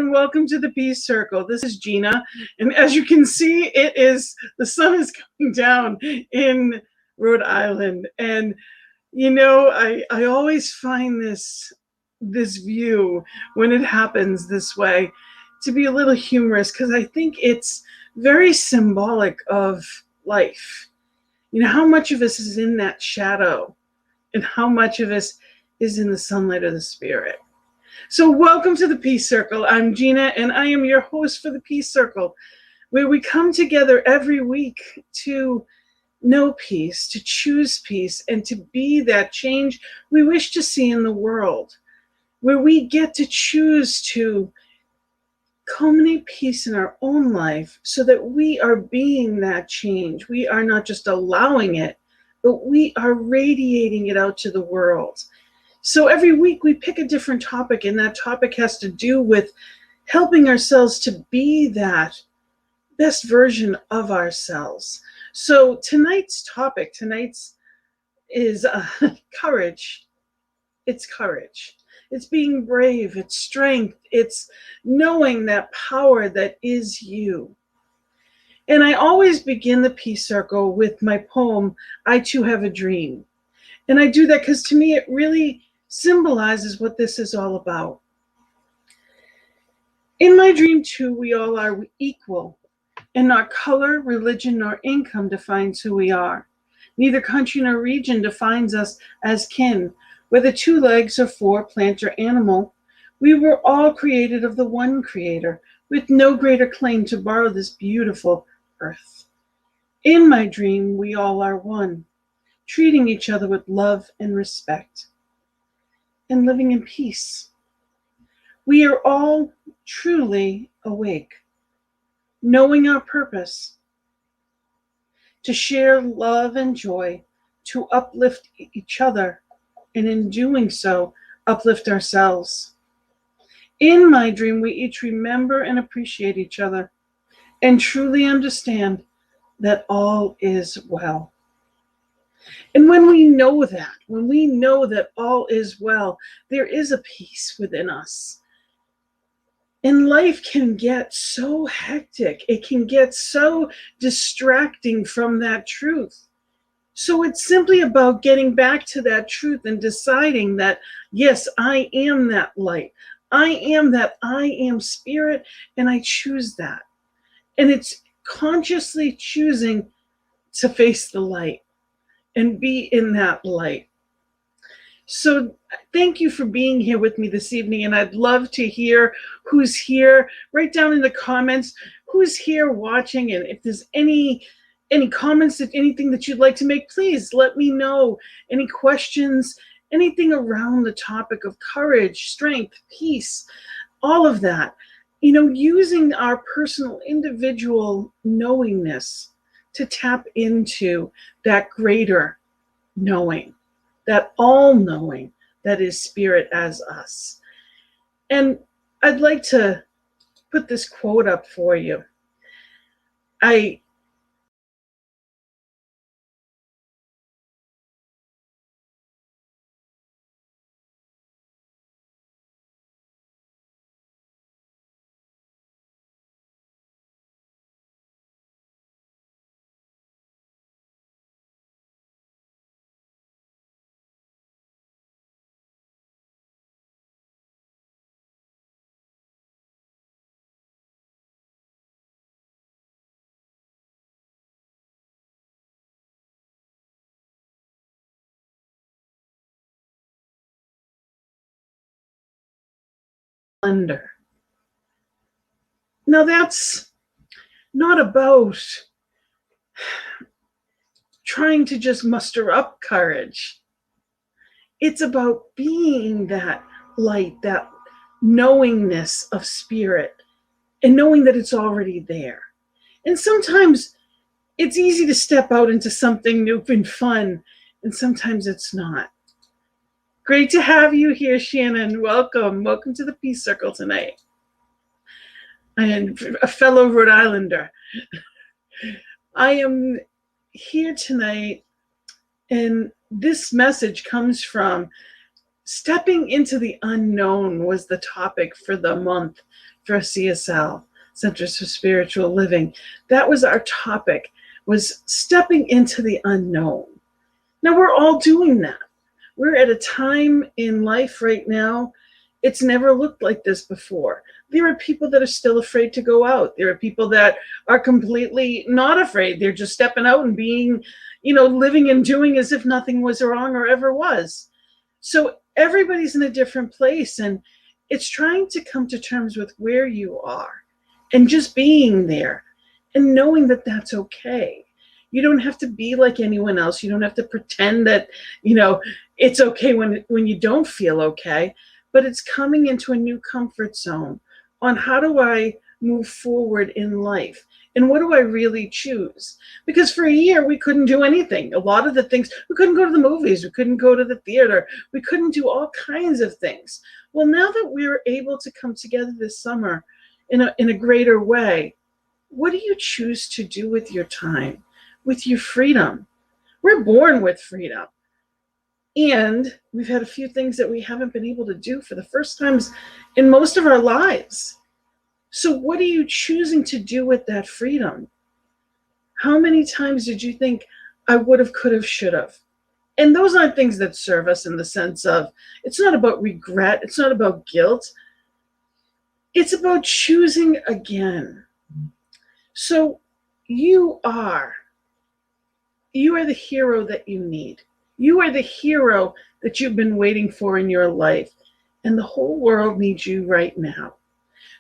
and welcome to the Peace Circle. This is Gina, and as you can see, the sun is coming down in Rhode Island, and I always find this view when it happens this way to be a little humorous, because I think it's very symbolic of life. How much of us is in that shadow, and how much of us is in the sunlight of the spirit. So welcome to the Peace Circle. I'm Gina, and I am your host for the Peace Circle, where we come together every week to know peace, to choose peace, and to be that change we wish to see in the world, where we get to choose to culminate peace in our own life so that we are being that change. We are not just allowing it, but we are radiating it out to the world. So every week we pick a different topic, and that topic has to do with helping ourselves to be that best version of ourselves. So tonight's topic, is courage. It's courage. It's being brave. It's strength. It's knowing that power that is you. And I always begin the Peace Circle with my poem, I Too Have a Dream. And I do that because to me it really symbolizes what this is all about. In my dream too, we all are equal, and not color, religion, nor income defines who we are. Neither country nor region defines us as kin, whether 2 legs or 4, plant or animal. We were all created of the one Creator, with no greater claim to borrow this beautiful earth. In my dream, we all are one, treating each other with love and respect, and living in peace. We are all truly awake, knowing our purpose, to share love and joy, to uplift each other, and in doing so, uplift ourselves. In my dream, we each remember and appreciate each other, and truly understand that all is well. And when we know that all is well, there is a peace within us. And life can get so hectic. It can get so distracting from that truth. So it's simply about getting back to that truth and deciding that, yes, I am that light. I am spirit, and I choose that. And it's consciously choosing to face the light and be in that light. So thank you for being here with me this evening, and I'd love to hear who's here. Write down in the comments who's here watching, and if there's any comments, anything that you'd like to make, please let me know. Any questions, anything around the topic of courage, strength, peace, all of that. Using our personal individual knowingness to tap into that greater knowing, that all-knowing that is spirit as us. And I'd like to put this quote up for you. Now that's not about trying to just muster up courage. It's about being that light, that knowingness of spirit, and knowing that it's already there. And sometimes it's easy to step out into something new and fun, and sometimes it's not. Great to have you here, Shannon. Welcome to the Peace Circle tonight. And a fellow Rhode Islander. I am here tonight, and this message comes from stepping into the unknown was the topic for the month for CSL, Centers for Spiritual Living. That was our topic, was stepping into the unknown. Now, we're all doing that. We're at a time in life right now, it's never looked like this before. There are people that are still afraid to go out. There are people that are completely not afraid. They're just stepping out and being, living and doing as if nothing was wrong or ever was. So everybody's in a different place, and it's trying to come to terms with where you are and just being there and knowing that that's okay. You don't have to be like anyone else. You don't have to pretend that, it's okay when you don't feel okay, but it's coming into a new comfort zone on how do I move forward in life and what do I really choose? Because for a year, we couldn't do anything. A lot of the things, we couldn't go to the movies, we couldn't go to the theater, we couldn't do all kinds of things. Well, now that we're able to come together this summer in a greater way, what do you choose to do with your time, with your freedom? We're born with freedom. And we've had a few things that we haven't been able to do for the first times in most of our lives. So what are you choosing to do with that freedom? How many times did you think, I would have, could have, should have? And those aren't things that serve us in the sense of, it's not about regret, it's not about guilt. It's about choosing again. So you are the hero that you need. You are the hero that you've been waiting for in your life, and the whole world needs you right now.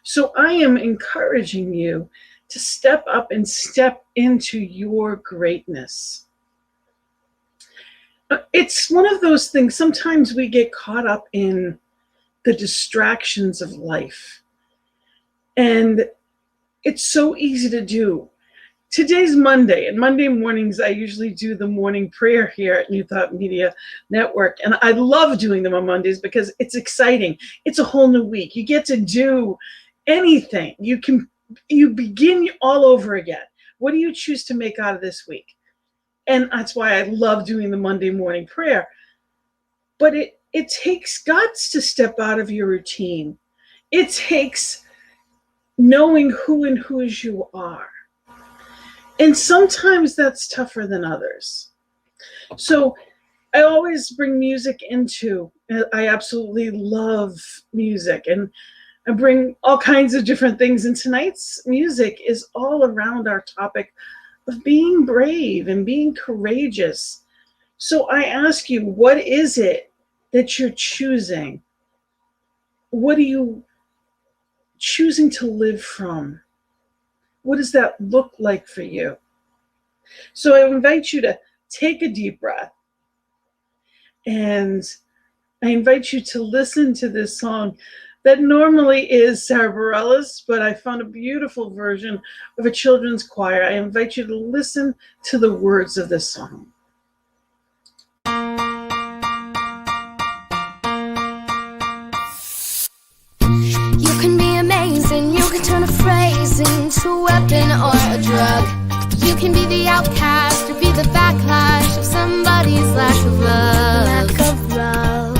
So I am encouraging you to step up and step into your greatness. It's one of those things, sometimes we get caught up in the distractions of life, and it's so easy to do. Today's Monday, and Monday mornings I usually do the morning prayer here at New Thought Media Network, and I love doing them on Mondays because it's exciting. It's a whole new week. You get to do anything. You begin all over again. What do you choose to make out of this week? And that's why I love doing the Monday morning prayer. But it takes guts to step out of your routine. It takes knowing who and whose you are. And sometimes that's tougher than others. So I always bring music into, I absolutely love music, and I bring all kinds of different things. And tonight's music is all around our topic of being brave and being courageous. So I ask you, what is it that you're choosing? What are you choosing to live from? What does that look like for you? So I invite you to take a deep breath, and I invite you to listen to this song that normally is Sarah Bareilles, but I found a beautiful version of a children's choir. I invite you to listen to the words of this song. You can be amazing, you can turn a phrase into a weapon or a drug. You can be the outcast or be the backlash of somebody's lack of love.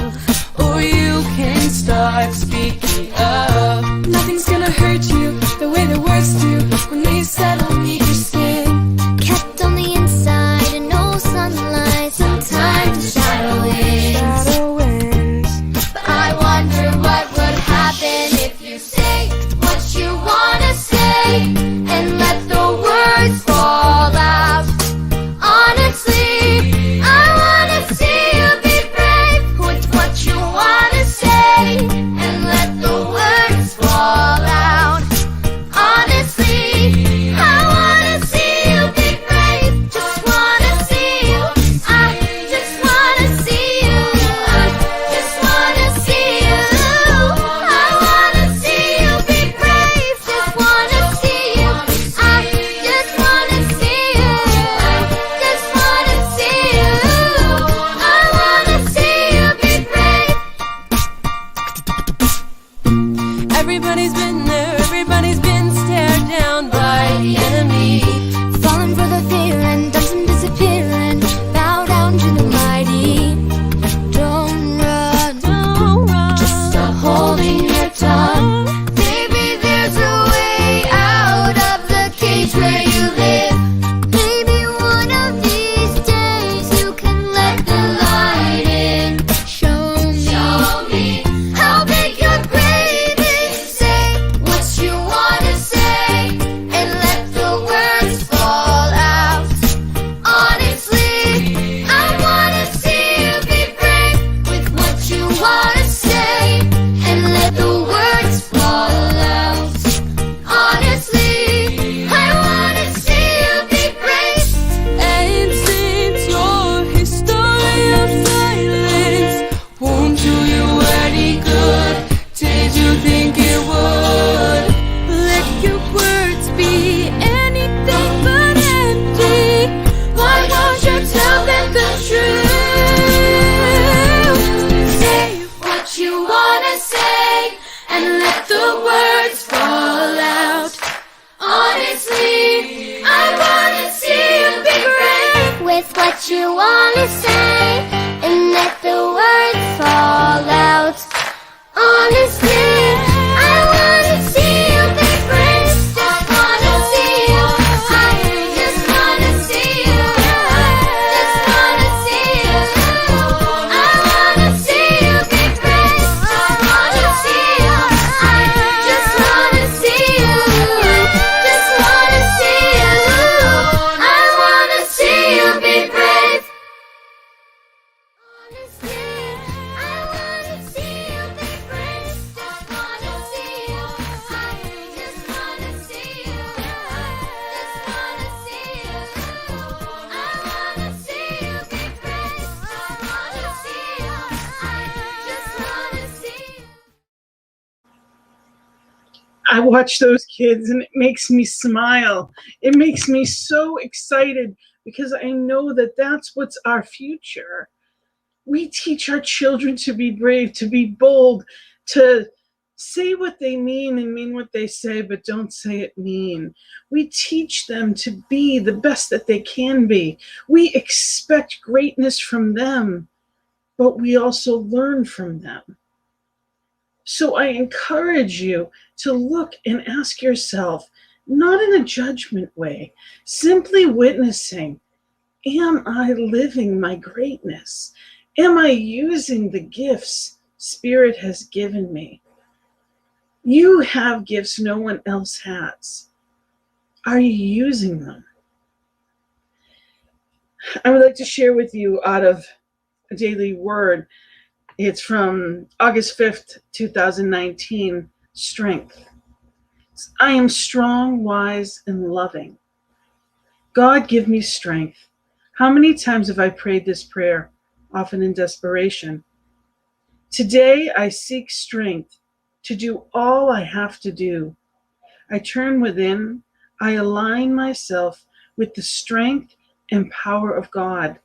Or you can start speaking up. Nothing's gonna hurt you the way the words do when they settle beneath your skin. Kept on the inside and no sunlight, sometimes shadow winds. But I wonder what would happen if you say what you wanna say and let the words fall out. Honestly, I wanna see you be brave with what you wanna say and let the words fall out. Honestly, wanna say and let the words fall out. Honestly, I wanna see you be brave. Just wanna see you. I just wanna see you. Just wanna see you. I wanna see you be brave. Just wanna see you. I just wanna see you. Just wanna see you. I wanna see you be brave. Honestly, I wanna see you be brave. Just wanna see you. I just wanna see you. Just wanna see you. I wanna see you be brave. Just wanna see you. I just wanna see you. I watch those kids and it makes me smile. It makes me so excited because I know that that's what's our future. We teach our children to be brave, to be bold, to say what they mean and mean what they say, but don't say it mean. We teach them to be the best that they can be. We expect greatness from them, but we also learn from them. So I encourage you to look and ask yourself, not in a judgment way, simply witnessing, am I living my greatness? Am I using the gifts Spirit has given me? You have gifts no one else has. Are you using them? I would like to share with you out of a daily word. It's from August 5th, 2019, strength. I am strong, wise, and loving. God, give me strength. How many times have I prayed this prayer, often in desperation? Today, I seek strength to do all I have to do. I turn within. I align myself with the strength and power of God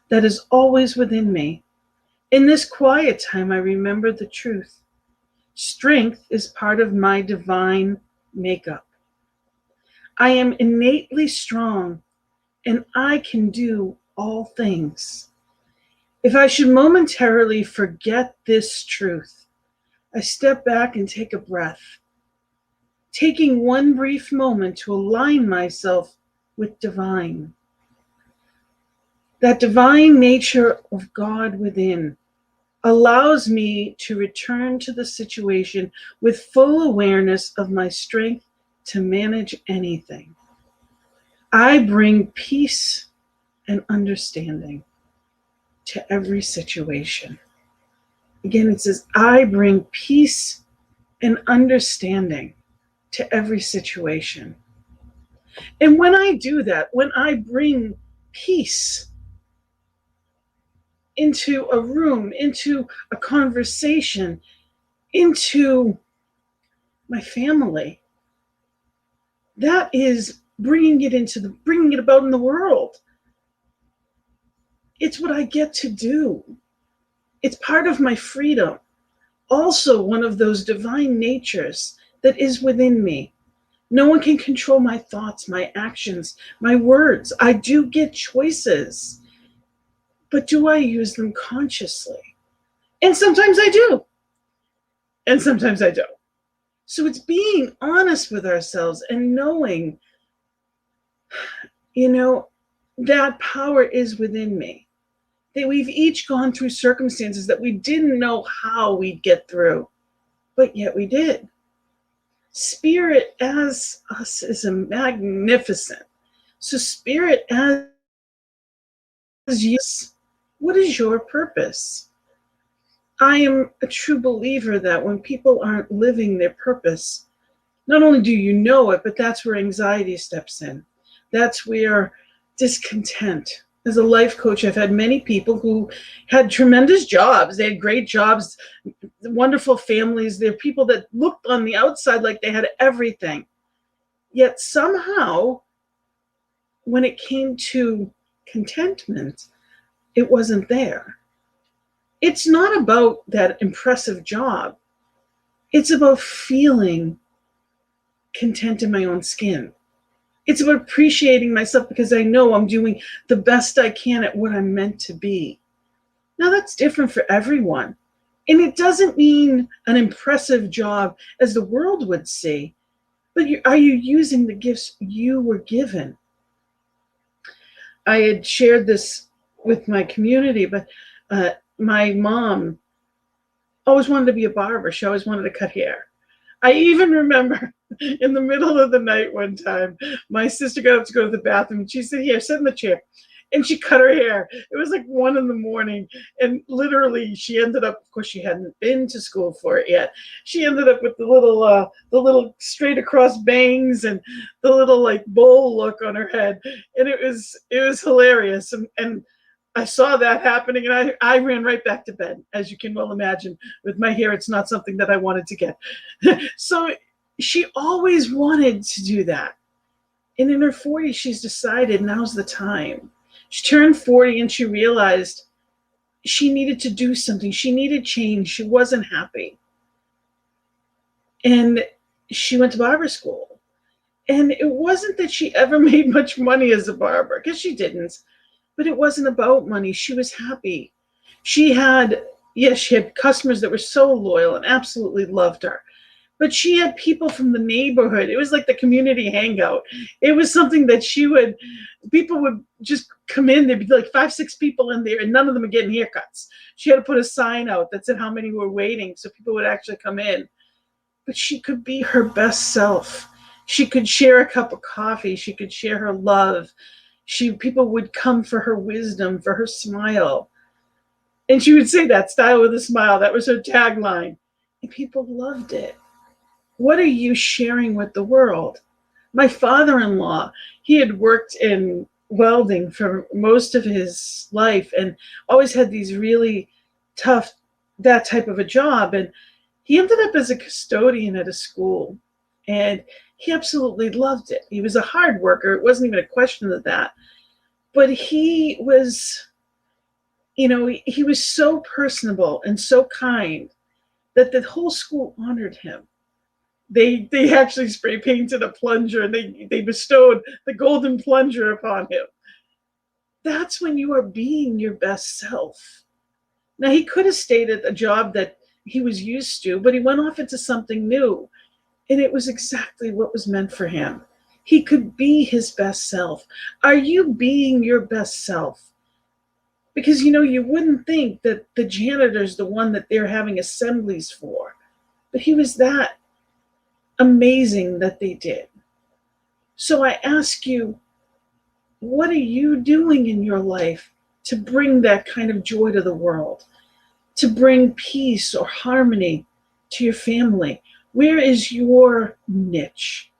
that is always within me. In this quiet time, I remember the truth. Strength is part of my divine makeup. I am innately strong, and I can do all things. If I should momentarily forget this truth, I step back and take a breath, taking one brief moment to align myself with divine. That divine nature of God within allows me to return to the situation with full awareness of my strength to manage anything. I bring peace and understanding to every situation. Again, it says, I bring peace and understanding to every situation. And when I do that, when I bring peace into a room, into a conversation, into my family, that is bringing it about in the world. It's what I get to do. It's part of my freedom. Also, one of those divine natures that is within me. No one can control my thoughts, my actions, my words. I do get choices, but do I use them consciously? And sometimes I do, and sometimes I don't. So it's being honest with ourselves and knowing, that power is within me. That we've each gone through circumstances that we didn't know how we'd get through, but yet we did. Spirit as us is a magnificent. So Spirit as you, what is your purpose? I am a true believer that when people aren't living their purpose, not only do you know it, but that's where anxiety steps in. That's where discontent. As a life coach, I've had many people who had tremendous jobs. They had great jobs, wonderful families. They're people that looked on the outside like they had everything. Yet somehow, when it came to contentment, it wasn't there. It's not about that impressive job. It's about feeling content in my own skin. It's about appreciating myself because I know I'm doing the best I can at what I'm meant to be. Now, that's different for everyone. And it doesn't mean an impressive job as the world would see, but are you using the gifts you were given? I had shared this with my community, but my mom always wanted to be a barber. She always wanted to cut hair. I even remember in the middle of the night one time, my sister got up to go to the bathroom and she said, "Here, sit in the chair." And she cut her hair. It was like 1 a.m. And literally she ended up, of course, she hadn't been to school for it yet. She ended up with the little straight across bangs and the little like bowl look on her head. And it was hilarious. And I saw that happening and I ran right back to bed. As you can well imagine, with my hair, it's not something that I wanted to get. So she always wanted to do that. And in her 40s, she's decided now's the time. She turned 40 and she realized she needed to do something. She needed change. She wasn't happy. And she went to barber school. And it wasn't that she ever made much money as a barber, because she didn't. But it wasn't about money. She was happy. She had customers that were so loyal and absolutely loved her. But she had people from the neighborhood. It was like the community hangout. It was something that people would just come in. There'd be like 5, 6 people in there, and none of them were getting haircuts. She had to put a sign out that said how many were waiting so people would actually come in. But she could be her best self. She could share a cup of coffee. She could share her love. People would come for her wisdom, for her smile. And she would say that, "Style with a smile." That was her tagline. And people loved it. What are you sharing with the world? My father-in-law, he had worked in welding for most of his life and always had these really tough, that type of a job. And he ended up as a custodian at a school. And he absolutely loved it. He was a hard worker. It wasn't even a question of that. But he was, he was so personable and so kind that the whole school honored him. They actually spray painted a plunger and they bestowed the golden plunger upon him. That's when you are being your best self. Now, he could have stayed at a job that he was used to, but he went off into something new. And it was exactly what was meant for him. He could be his best self. Are you being your best self? Because, you wouldn't think that the janitor's the one that they're having assemblies for. But he was that amazing that they did. So I ask you, what are you doing in your life to bring that kind of joy to the world? To bring peace or harmony to your family? Where is your niche?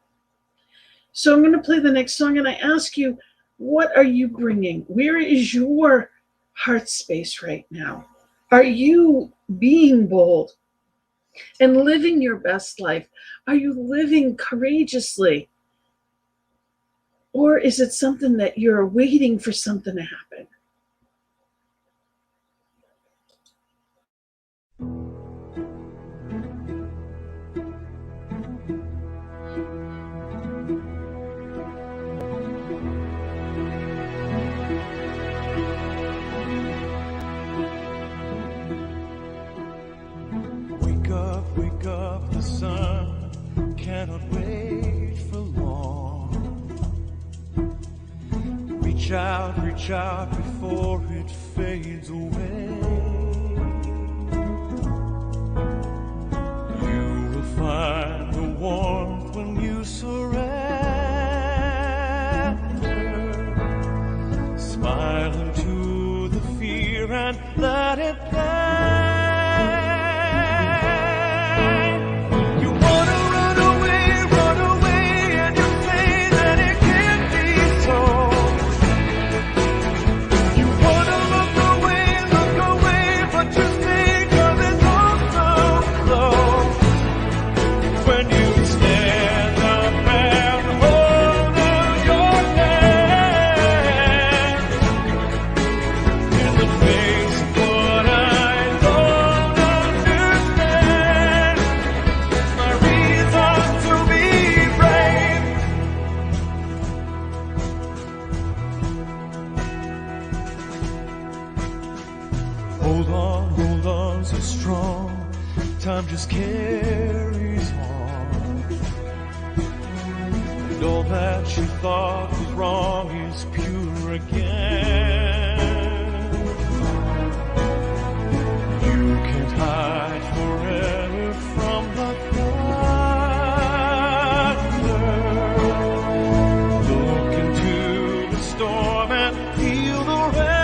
So I'm going to play the next song and I ask you, what are you bringing? Where is your heart space right now? Are you being bold and living your best life? Are you living courageously? Or is it something that you're waiting for something to happen? Wake up, the sun cannot wait for long. Reach out before it fades away. You will find the warmth when you surrender. Smile into the fear and let it play. Face what I just carries on. And all that she thought was wrong is pure again. You can't hide forever from the thunder. Look into the storm and feel the rain.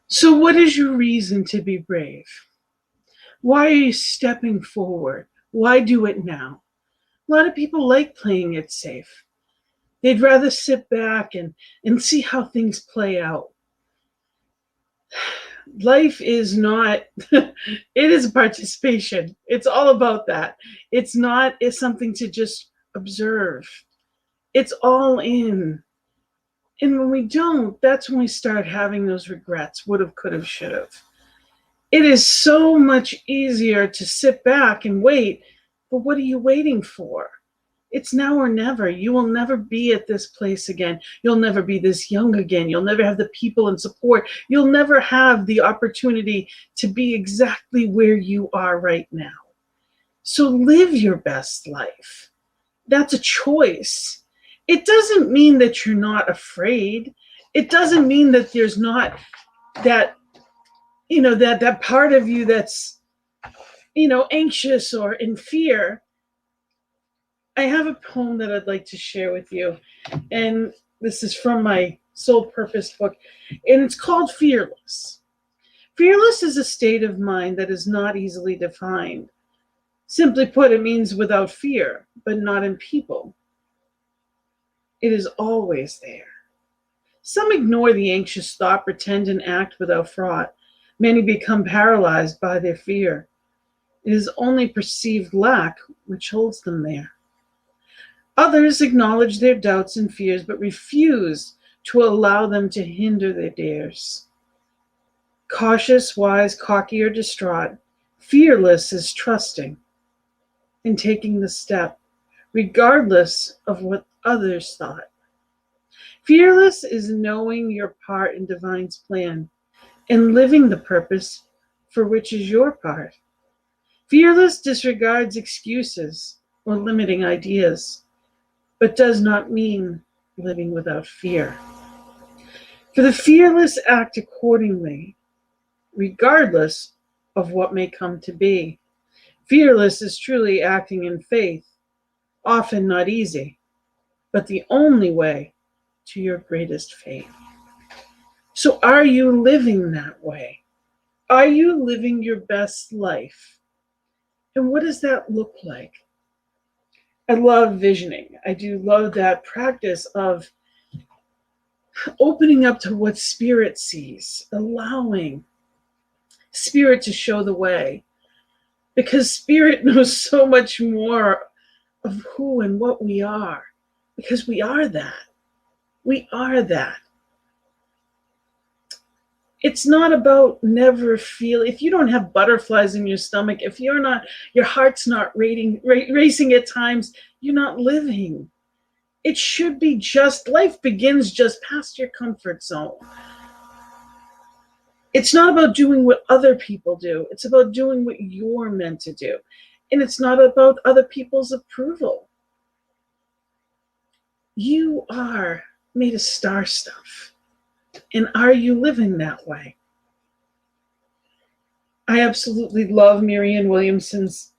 So what is your reason to be brave? Why are you stepping forward? Why do it now? A lot of people like playing it safe. They'd rather sit back and see how things play out. Life is not, it is participation. It's all about that. It's something to just observe. It's all in. And when we don't, that's when we start having those regrets, would have, could have, should have. It is so much easier to sit back and wait, but what are you waiting for? It's now or never. You will never be at this place again. You'll never be this young again. You'll never have the people and support. You'll never have the opportunity to be exactly where you are right now. So live your best life. That's a choice. It doesn't mean that you're not afraid. It doesn't mean that there's not that, that part of you that's, anxious or in fear. I have a poem that I'd like to share with you. And this is from my Soul Purpose book. And it's called Fearless. Fearless is a state of mind that is not easily defined. Simply put, it means without fear, but not in people. It is always there. Some ignore the anxious thought, pretend and act without thought. Many become paralyzed by their fear. It is only perceived lack which holds them there. Others acknowledge their doubts and fears, but refuse to allow them to hinder their dares. Cautious, wise, cocky, or distraught, fearless is trusting and taking the step, regardless of what others thought. Fearless is knowing your part in divine's plan and living the purpose for which is your part. Fearless disregards excuses or limiting ideas, but does not mean living without fear. For the fearless act accordingly, regardless of what may come to be. Fearless is truly acting in faith, often not easy, but the only way to your greatest faith. So are you living that way? Are you living your best life? And what does that look like? I love visioning. I do love that practice of opening up to what spirit sees, allowing spirit to show the way, because spirit knows so much more of who and what we are, because we are that. We are that. It's not about never feel. If you don't have butterflies in your stomach, if you're not, your heart's not racing at times, you're not living. It should be just, life begins just past your comfort zone. It's not about doing what other people do. It's about doing what you're meant to do. And it's not about other people's approval. You are made of star stuff. And are you living that way? I absolutely love Marianne Williamson's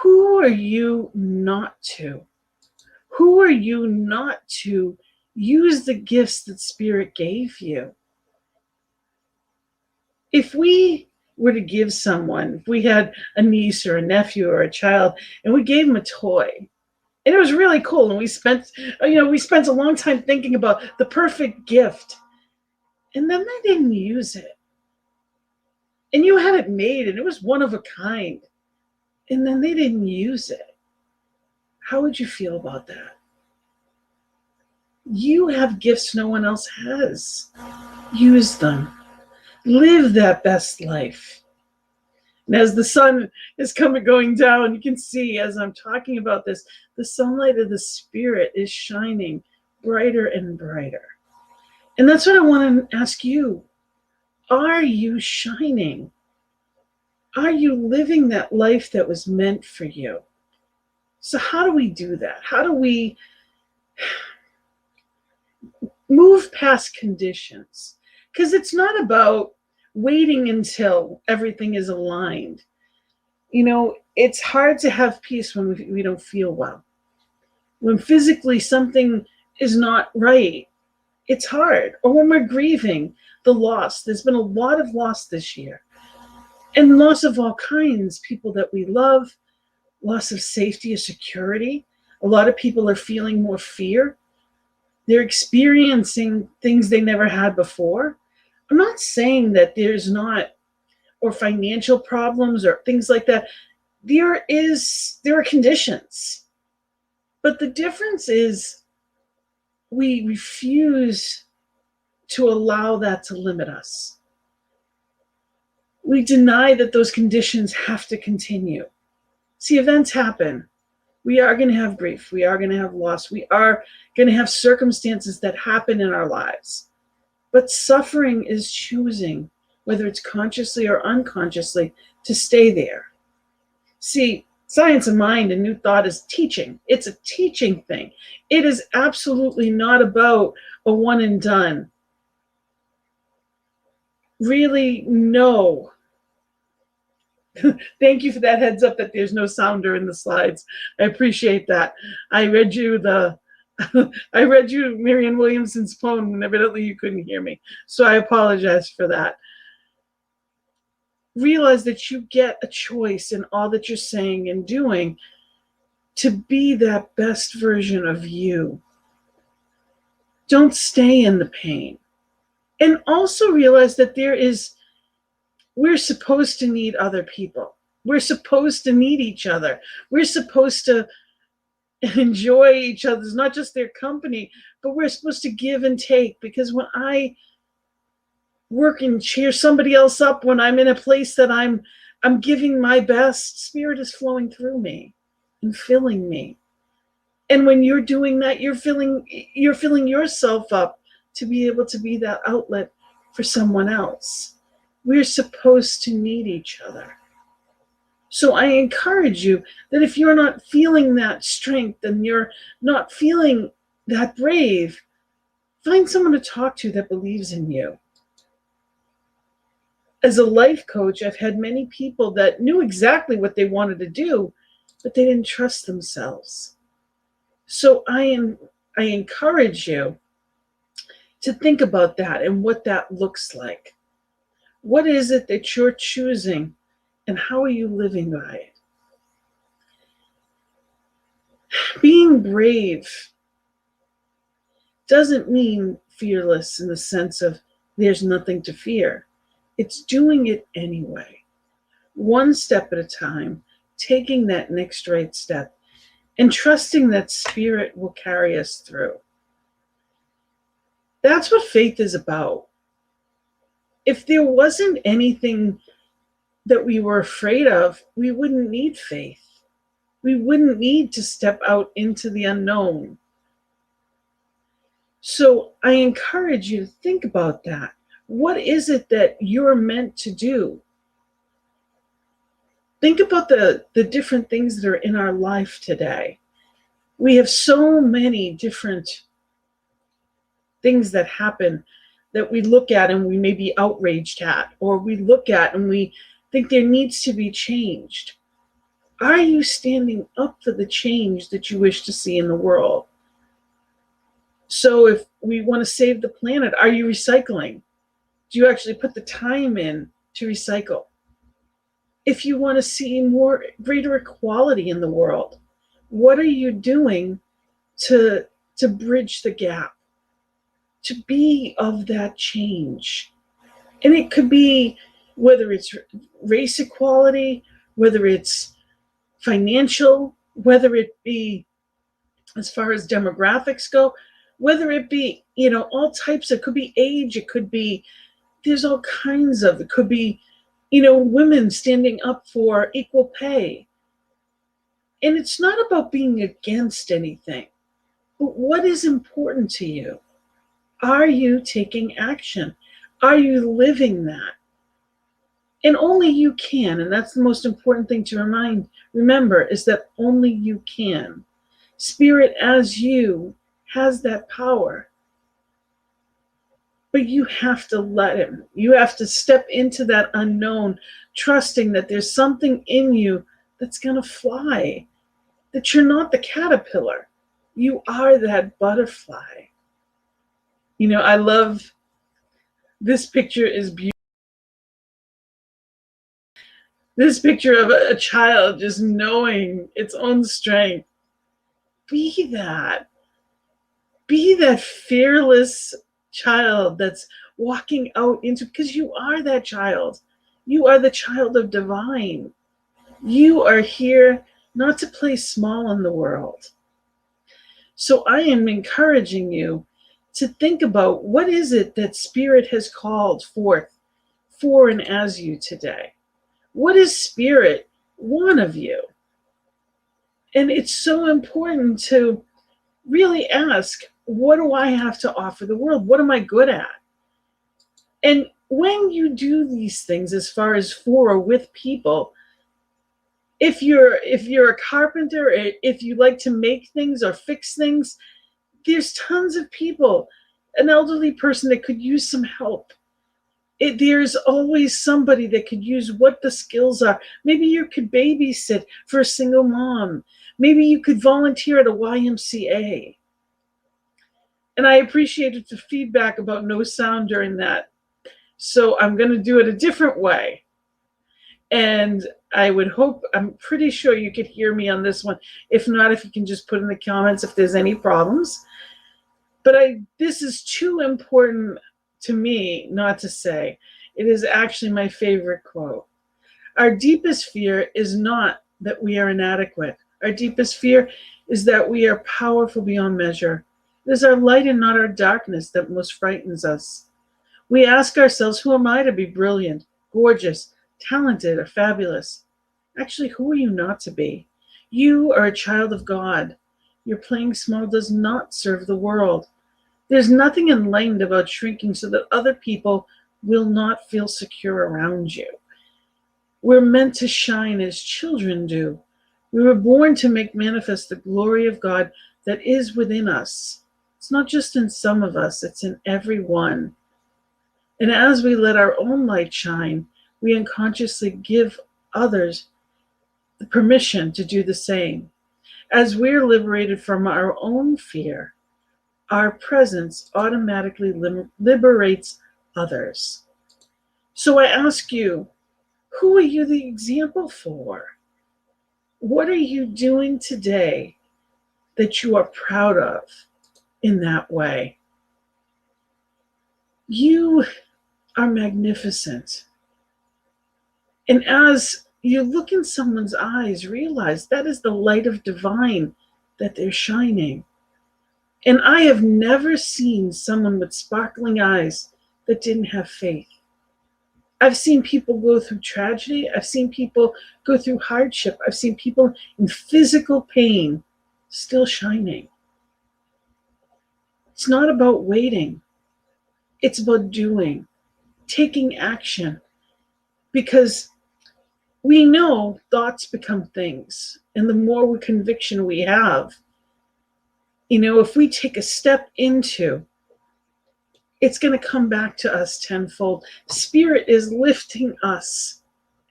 who are you not to? Who are you not to use the gifts that Spirit gave you? If we were to give someone, if we had a niece or a nephew or a child, and we gave them a toy, and it was really cool, and we spent a long time thinking about the perfect gift, and then they didn't use it, and you had it made, and it was one of a kind, and then they didn't use it, how would you feel about that? You have gifts no one else has. Use them. Live that best life. And as the sun is going down, you can see as I'm talking about this, the sunlight of the Spirit is shining brighter and brighter. And that's what I want to ask you. Are you shining? Are you living that life that was meant for you? So how do we do that? How do we move past conditions? Because it's not about waiting until everything is aligned. It's hard to have peace when we don't feel well. When physically something is not right, it's hard. Or when we're grieving the loss. There's been a lot of loss this year. And loss of all kinds, people that we love, loss of safety or security. A lot of people are feeling more fear. They're experiencing things they never had before. I'm not saying that there's not, or financial problems or things like that. There are conditions. But the difference is we refuse to allow that to limit us. We deny that those conditions have to continue. See, events happen. We are going to have grief. We are going to have loss. We are going to have circumstances that happen in our lives. But suffering is choosing, whether it's consciously or unconsciously, to stay there. See, science of mind and new thought is teaching. It's a teaching thing. It is absolutely not about a one and done. Really know Thank you for that heads up that there's no sounder in the slides. I appreciate that. I read you I read you Marianne Williamson's poem, and evidently you couldn't hear me. So I apologize for that. Realize that you get a choice in all that you're saying and doing to be that best version of you. Don't stay in the pain. And also realize that we're supposed to need other people. We're supposed to need each other. We're supposed to enjoy each other's, not just their company, but we're supposed to give and take. Because when I work and cheer somebody else up, when I'm in a place that I'm giving my best, Spirit is flowing through me and filling me. And when you're doing that, you're filling yourself up to be able to be that outlet for someone else. We're supposed to need each other. So I encourage you that if you're not feeling that strength and you're not feeling that brave, find someone to talk to that believes in you. As a life coach, I've had many people that knew exactly what they wanted to do, but they didn't trust themselves. So I encourage you to think about that and what that looks like. What is it that you're choosing, and how are you living by it? Being brave doesn't mean fearless in the sense of there's nothing to fear. It's doing it anyway, one step at a time, taking that next right step, and trusting that Spirit will carry us through. That's what faith is about. If there wasn't anything that we were afraid of, we wouldn't need faith. We wouldn't need to step out into the unknown. So I encourage you to think about that. What is it that you're meant to do? Think about the different things that are in our life today. We have so many different things that happen that we look at and we may be outraged at, or we look at and we think there needs to be changed. Are you standing up for the change that you wish to see in the world? So if we want to save the planet, are you recycling? Do you actually put the time in to recycle? If you want to see greater equality in the world, what are you doing to bridge the gap, to be of that change? And it could be whether it's race equality, whether it's financial, whether it be as far as demographics go, whether it be, all types. It could be age, it could be, there's all kinds of, it could be, women standing up for equal pay. And it's not about being against anything, but what is important to you? Are you taking action? Are you living that? And only you can, and that's the most important thing to remember, is that only you can. Spirit as you has that power. But you have to let him. You have to step into that unknown, trusting that there's something in you that's going to fly, that you're not the caterpillar. You are that butterfly. I love this picture is beautiful. This picture of a child just knowing its own strength. Be that. Be that fearless child that's walking out into, because you are that child. You are the child of divine. You are here not to play small in the world. So I am encouraging you to think about what is it that Spirit has called forth for and as you today. What is Spirit want of you? And it's so important to really ask, what do I have to offer the world? What am I good at? And when you do these things, as far as for or with people, if you're a carpenter, if you like to make things or fix things, there's tons of people, an elderly person that could use some help. There's always somebody that could use what the skills are. Maybe you could babysit for a single mom. Maybe you could volunteer at a YMCA. And I appreciated the feedback about no sound during that. So I'm going to do it a different way. And I would hope, I'm pretty sure you could hear me on this one. If not, if you can just put in the comments if there's any problems. But this is too important to me not to say. It is actually my favorite quote. Our deepest fear is not that we are inadequate. Our deepest fear is that we are powerful beyond measure. It is our light and not our darkness that most frightens us. We ask ourselves, who am I to be brilliant, gorgeous, talented, or fabulous? Actually, who are you not to be? You are a child of God. Your playing small does not serve the world. There's nothing enlightened about shrinking so that other people will not feel secure around you. We're meant to shine as children do. We were born to make manifest the glory of God that is within us. It's not just in some of us, it's in every one. And as we let our own light shine, we unconsciously give others the permission to do the same. As we're liberated from our own fear, our presence automatically liberates others. So I ask you, who are you the example for? What are you doing today that you are proud of in that way? You are magnificent. And as you look in someone's eyes, realize that is the light of divine that they're shining. And I have never seen someone with sparkling eyes that didn't have faith. I've seen people go through tragedy. I've seen people go through hardship. I've seen people in physical pain still shining. It's not about waiting. It's about doing, taking action. Because we know thoughts become things. And the more conviction we have, if we take a step into, it's going to come back to us tenfold. Spirit is lifting us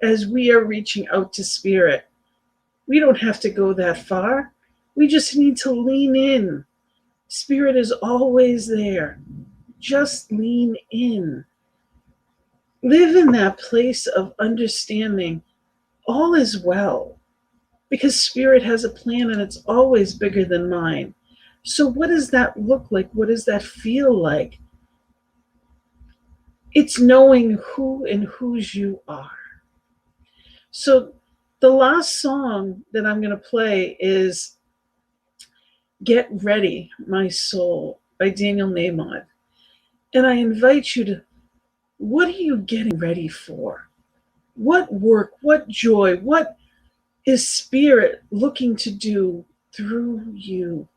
as we are reaching out to Spirit. We don't have to go that far. We just need to lean in. Spirit is always there. Just lean in. Live in that place of understanding all is well, because Spirit has a plan and it's always bigger than mine. So what does that look like? What does that feel like? It's knowing who and whose you are. So the last song that I'm going to play is Get Ready, My Soul by Daniel Nahmod. And I invite you to, what are you getting ready for? What work, what joy, what is Spirit looking to do through you?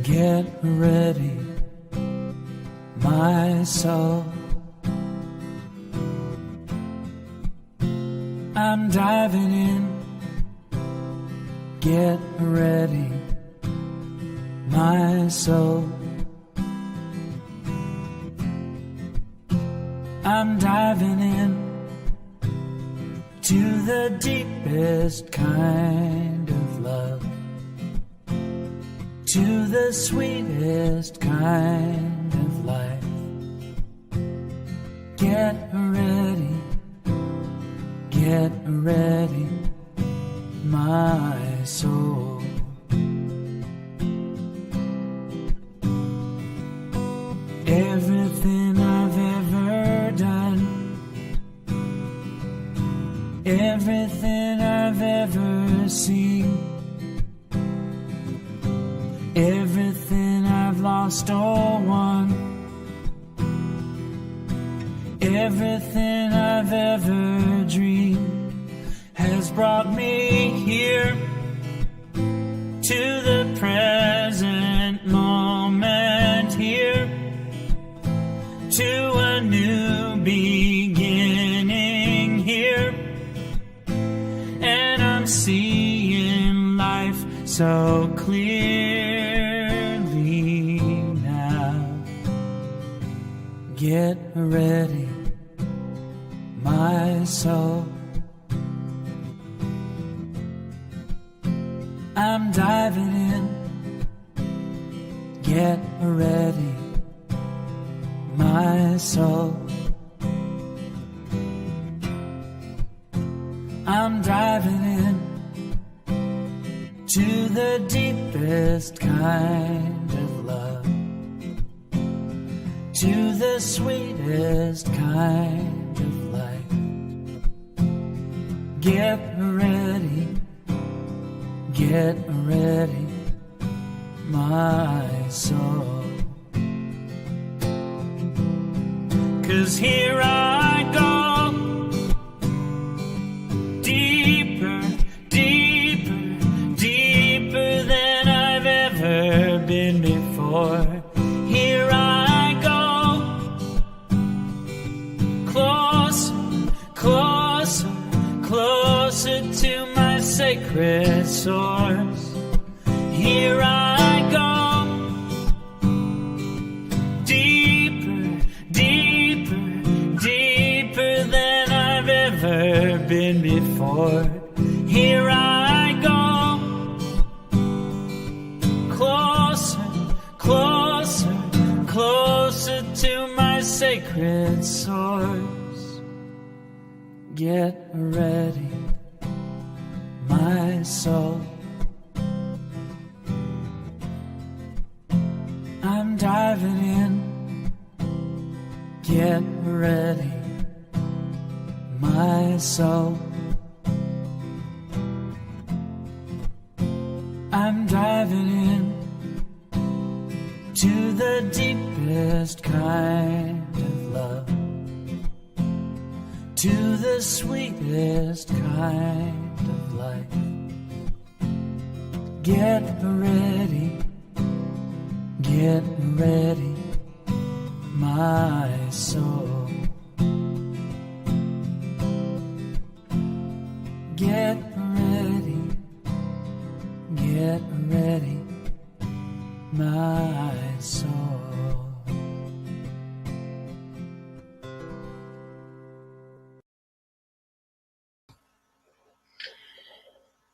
Get ready, my soul. I'm diving in. Get ready, my soul. I'm diving in to the deepest kind of love, to the sweetest kind of life. Get ready, my soul. Everything I've ever done, everything I've ever seen, everything I've lost or won, everything I've ever dreamed has brought me here to the present moment, here to a new beginning, here so clearly now. Get ready, my soul. I'm diving in. Get ready, my soul. I'm diving in to the deepest kind of love, to the sweetest kind of life. Get ready, my soul. 'Cause here I go, deeper, deeper, deeper than I've ever been before. Here I go, closer, closer, closer to my sacred source. Here I go, deeper, deeper, deeper than I've ever been before. Here I go, closer, closer, closer to my sacred source. Get ready, my soul. I'm diving in. Get ready, my soul. I'm diving in to the deepest kind of love, to the sweetest kind of life. Get ready, my soul. Get ready, my soul.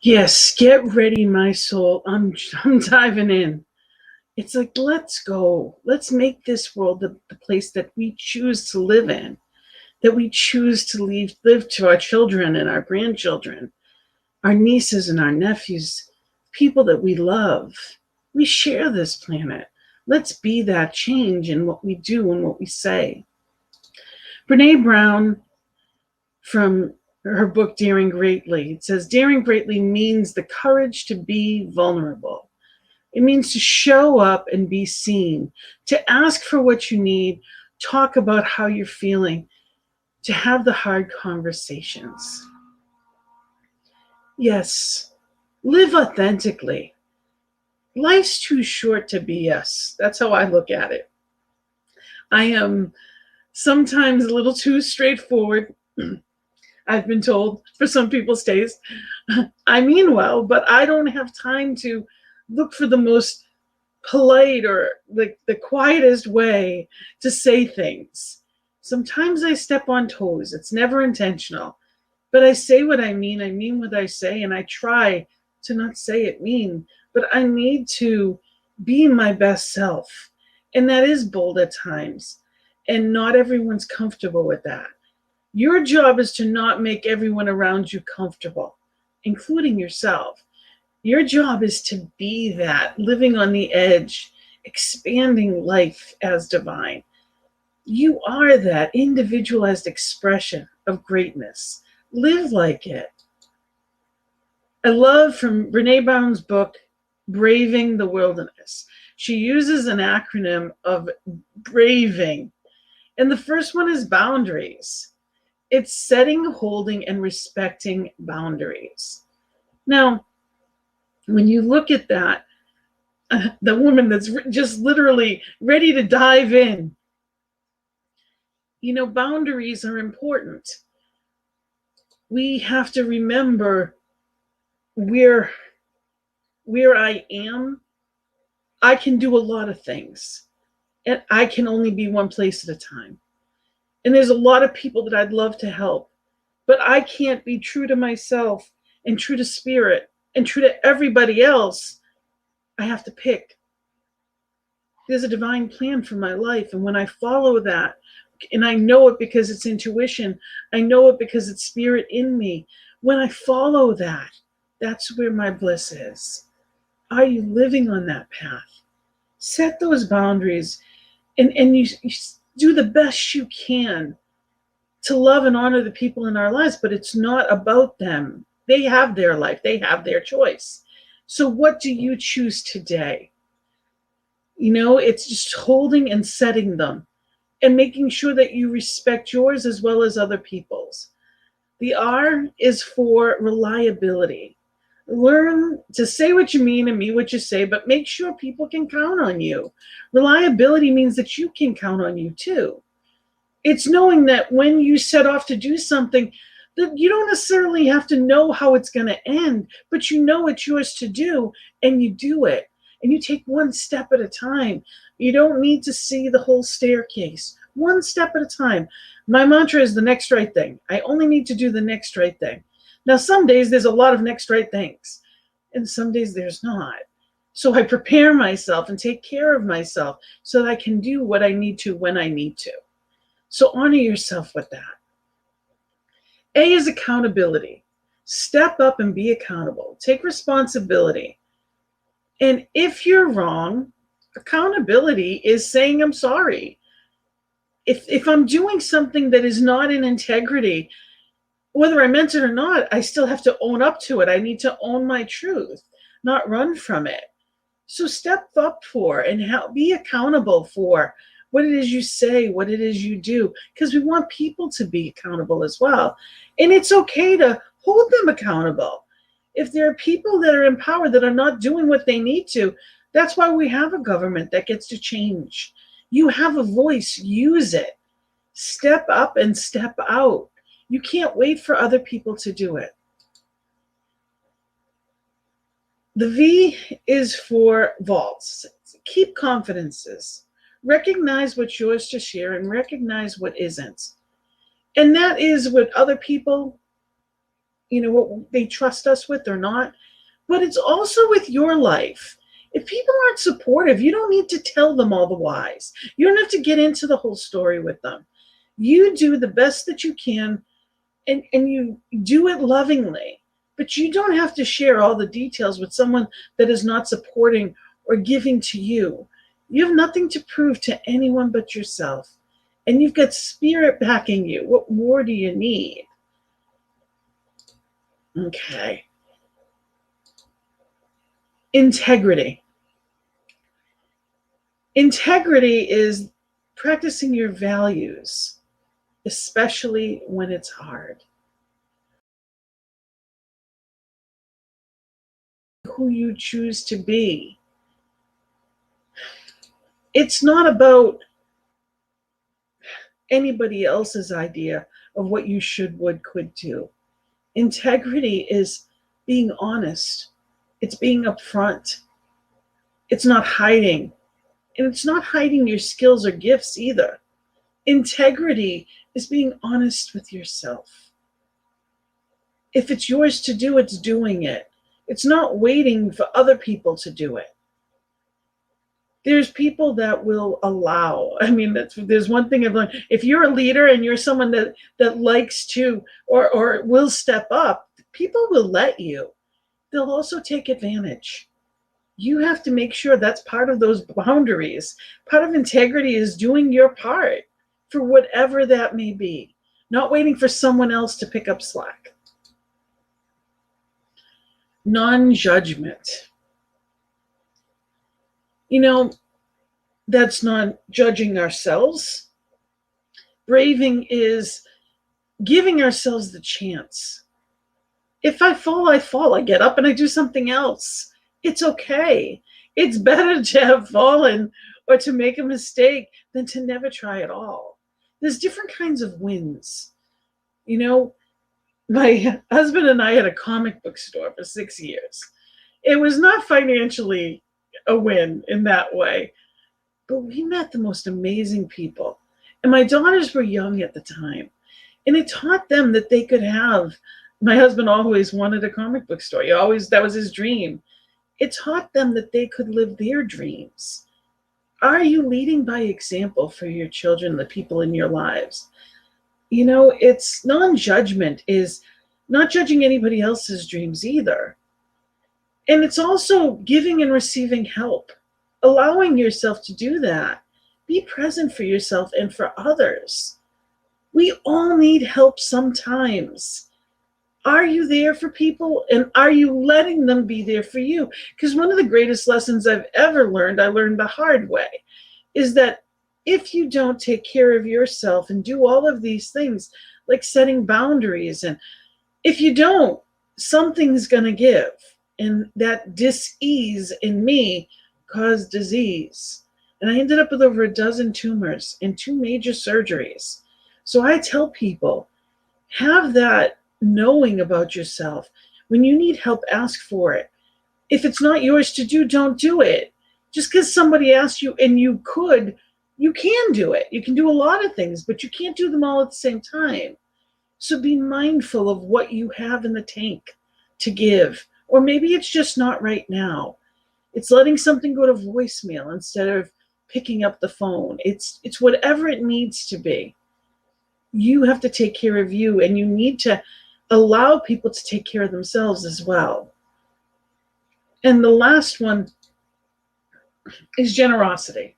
Yes, get ready, my soul. I'm diving in. It's like, let's go. Let's make this world the place that we choose to live in, that we choose to live to our children and our grandchildren, our nieces and our nephews, people that we love. We share this planet. Let's be that change in what we do and what we say. Brene Brown, from her book, Daring Greatly, it says, daring greatly means the courage to be vulnerable. It means to show up and be seen, to ask for what you need, talk about how you're feeling, to have the hard conversations. Yes, live authentically. Life's too short to BS. That's how I look at it. I am sometimes a little too straightforward. I've been told, for some people's taste. I mean well, but I don't have time to look for the most polite or the quietest way to say things. Sometimes I step on toes. It's never intentional. But I say what I mean what I say, and I try to not say it mean, but I need to be my best self. And that is bold at times. And not everyone's comfortable with that. Your job is to not make everyone around you comfortable, including yourself. Your job is to be that, living on the edge, expanding life as divine. You are that individualized expression of greatness. Live like it. I love from Brene Brown's book, Braving the Wilderness. She uses an acronym of braving. And the first one is boundaries. It's setting, holding, and respecting boundaries. Now, when you look at that, the woman that's just literally ready to dive in, boundaries are important. We have to remember we're where I am, I can do a lot of things, and I can only be one place at a time. And there's a lot of people that I'd love to help, but I can't be true to myself and true to spirit and true to everybody else. I have to pick. There's a divine plan for my life, and when I follow that, and I know it because it's intuition, I know it because it's spirit in me. When I follow that, that's where my bliss is. Are you living on that path? Set those boundaries, and you do the best you can to love and honor the people in our lives, but it's not about them. They have their life, they have their choice. So what do you choose today? It's just holding and setting them and making sure that you respect yours as well as other people's. The R is for reliability. Learn to say what you mean and mean what you say, but make sure people can count on you. Reliability means that you can count on you too. It's knowing that when you set off to do something, that you don't necessarily have to know how it's going to end, but you know it's yours to do, and you do it. And you take one step at a time. You don't need to see the whole staircase. One step at a time. My mantra is the next right thing. I only need to do the next right thing. Now, some days there's a lot of next right things, and some days there's not. So I prepare myself and take care of myself so that I can do what I need to when I need to. So honor yourself with that. A is accountability. Step up and be accountable. Take responsibility. And if you're wrong, accountability is saying I'm sorry. If I'm doing something that is not in integrity, whether I meant it or not, I still have to own up to it. I need to own my truth, not run from it. So step up for and be accountable for what it is you say, what it is you do, because we want people to be accountable as well. And it's okay to hold them accountable. If there are people that are in power that are not doing what they need to, that's why we have a government that gets to change. You have a voice, use it. Step up and step out. You can't wait for other people to do it. The V is for vaults. Keep confidences. Recognize what's yours to share and recognize what isn't. And that is what other people, what they trust us with or not. But it's also with your life. If people aren't supportive, you don't need to tell them all the whys. You don't have to get into the whole story with them. You do the best that you can, and you do it lovingly. But you don't have to share all the details with someone that is not supporting or giving to you. You have nothing to prove to anyone but yourself. And you've got spirit backing you. What more do you need? Okay. Integrity. Integrity is practicing your values, especially when it's hard. Who you choose to be. It's not about anybody else's idea of what you should, would, could do. Integrity is being honest. It's being upfront. It's not hiding. And it's not hiding your skills or gifts either. Integrity is being honest with yourself. If it's yours to do, it's doing it. It's not waiting for other people to do it. There's people that will allow. There's one thing I've learned. If you're a leader and you're someone that likes to or will step up, people will let you. They'll also take advantage. You have to make sure that's part of those boundaries. Part of integrity is doing your part for whatever that may be, not waiting for someone else to pick up slack. Non-judgment. That's not judging ourselves. Braving is giving ourselves the chance. If I fall, I fall. I get up and I do something else. It's okay. It's better to have fallen or to make a mistake than to never try at all. There's different kinds of wins. My husband and I had a comic book store for 6 years. It was not financially a win in that way, but we met the most amazing people. And my daughters were young at the time. And it taught them that they could have, my husband always wanted a comic book store. That was his dream. It taught them that they could live their dreams. Are you leading by example for your children, the people in your lives? It's non-judgment is not judging anybody else's dreams either. And it's also giving and receiving help, allowing yourself to do that. Be present for yourself and for others. We all need help sometimes. Are you there for people, and are you letting them be there for you? Because one of the greatest lessons I've ever learned, I learned the hard way, is that if you don't take care of yourself and do all of these things, like setting boundaries, and if you don't, something's going to give. And that dis-ease in me caused disease. And I ended up with over a dozen tumors and 2 major surgeries. So I tell people, have that knowing about yourself. When you need help, ask for it. If it's not yours to do, don't do it. Just because somebody asked you and you can do it. You can do a lot of things, but you can't do them all at the same time. So be mindful of what you have in the tank to give. Or maybe it's just not right now. It's letting something go to voicemail instead of picking up the phone. It's whatever it needs to be. You have to take care of you, and you need to allow people to take care of themselves as well. And the last one is generosity.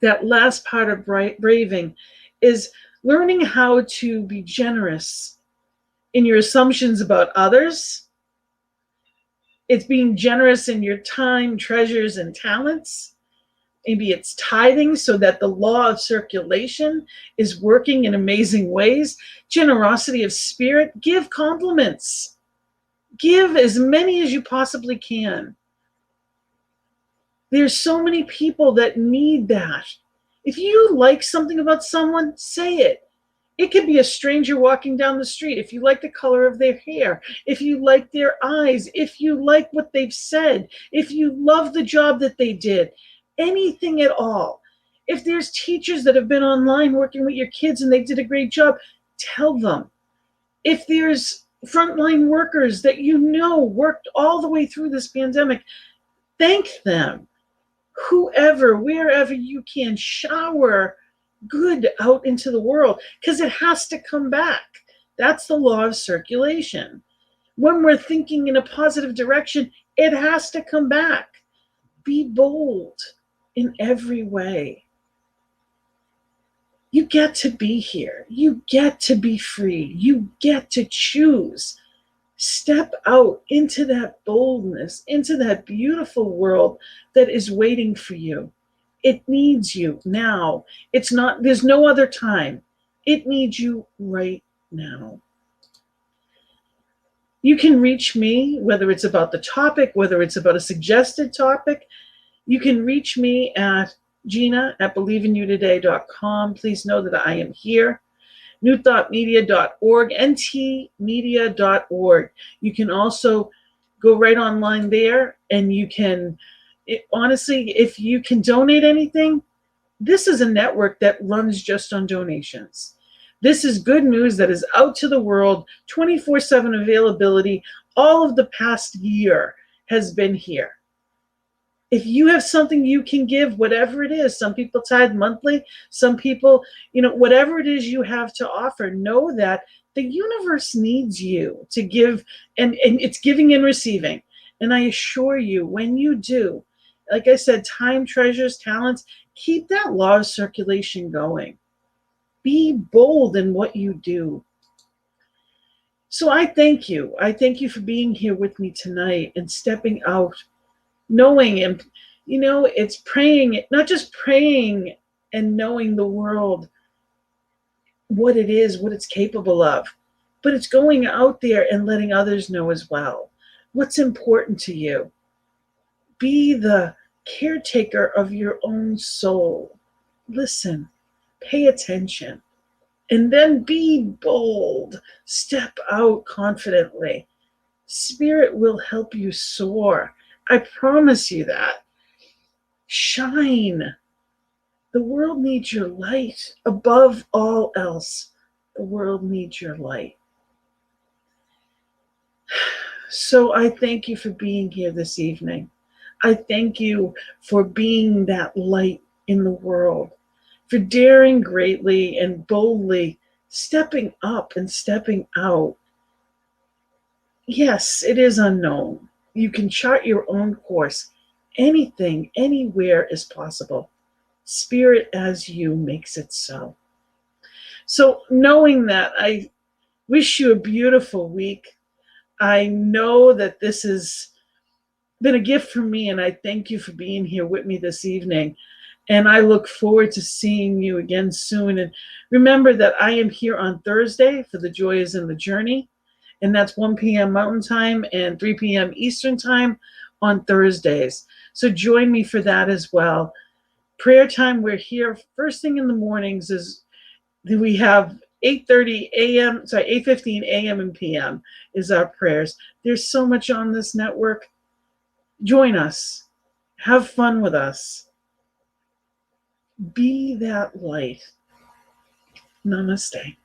That last part of braving is learning how to be generous in your assumptions about others. It's being generous in your time, treasures, and talents. Maybe it's tithing so that the law of circulation is working in amazing ways. Generosity of spirit. Give compliments. Give as many as you possibly can. There's so many people that need that. If you like something about someone, say it. It could be a stranger walking down the street. If you like the color of their hair, if you like their eyes, if you like what they've said, if you love the job that they did, anything at all. If there's teachers that have been online working with your kids and they did a great job, tell them. If there's frontline workers that worked all the way through this pandemic, thank them. Whoever, wherever you can, shower good out into the world, because it has to come back. That's the law of circulation. When we're thinking in a positive direction, it has to come back. Be bold in every way. You get to be here. You get to be free. You get to choose. Step out into that boldness, into that beautiful world that is waiting for you. It needs you now. There's no other time. It needs you right now. You can reach me, whether it's about the topic, whether it's about a suggested topic. You can reach me at Gina@believeinouttoday.com. Please know that I am here. newthoughtmedia.org, ntmedia.org. You can also go right online there, and you can, honestly, if you can donate anything, this is a network that runs just on donations. This is good news that is out to the world, 24/7 availability. All of the past year has been here. If you have something you can give, whatever it is, some people tithe monthly, some people, whatever it is you have to offer, know that the universe needs you to give, and it's giving and receiving. And I assure you, when you do, like I said, time, treasures, talents, keep that law of circulation going. Be bold in what you do. So I thank you. I thank you for being here with me tonight and stepping out, knowing, and it's praying, not just praying and knowing the world, what it is, what it's capable of, but it's going out there and letting others know as well what's important to you. Be the caretaker of your own soul. Listen, pay attention, and then be bold. Step out confidently. Spirit will help you soar. I promise you that. Shine. The world needs your light. Above all else, the world needs your light. So I thank you for being here this evening. I thank you for being that light in the world, for daring greatly and boldly, stepping up and stepping out. Yes, it is unknown. You can chart your own course. Anything, anywhere is possible. Spirit as you makes it so. So, knowing that, I wish you a beautiful week. I know that this has been a gift for me, and I thank you for being here with me this evening. And I look forward to seeing you again soon. And remember that I am here on Thursday for The Joy is in the Journey. And that's 1 p.m. Mountain Time and 3 p.m. Eastern Time on Thursdays. So join me for that as well. Prayer time, we're here first thing in the mornings. Is we have 8:30 a.m. 8:15 a.m. and p.m. is our prayers. There's so much on this network. Join us. Have fun with us. Be that light. Namaste.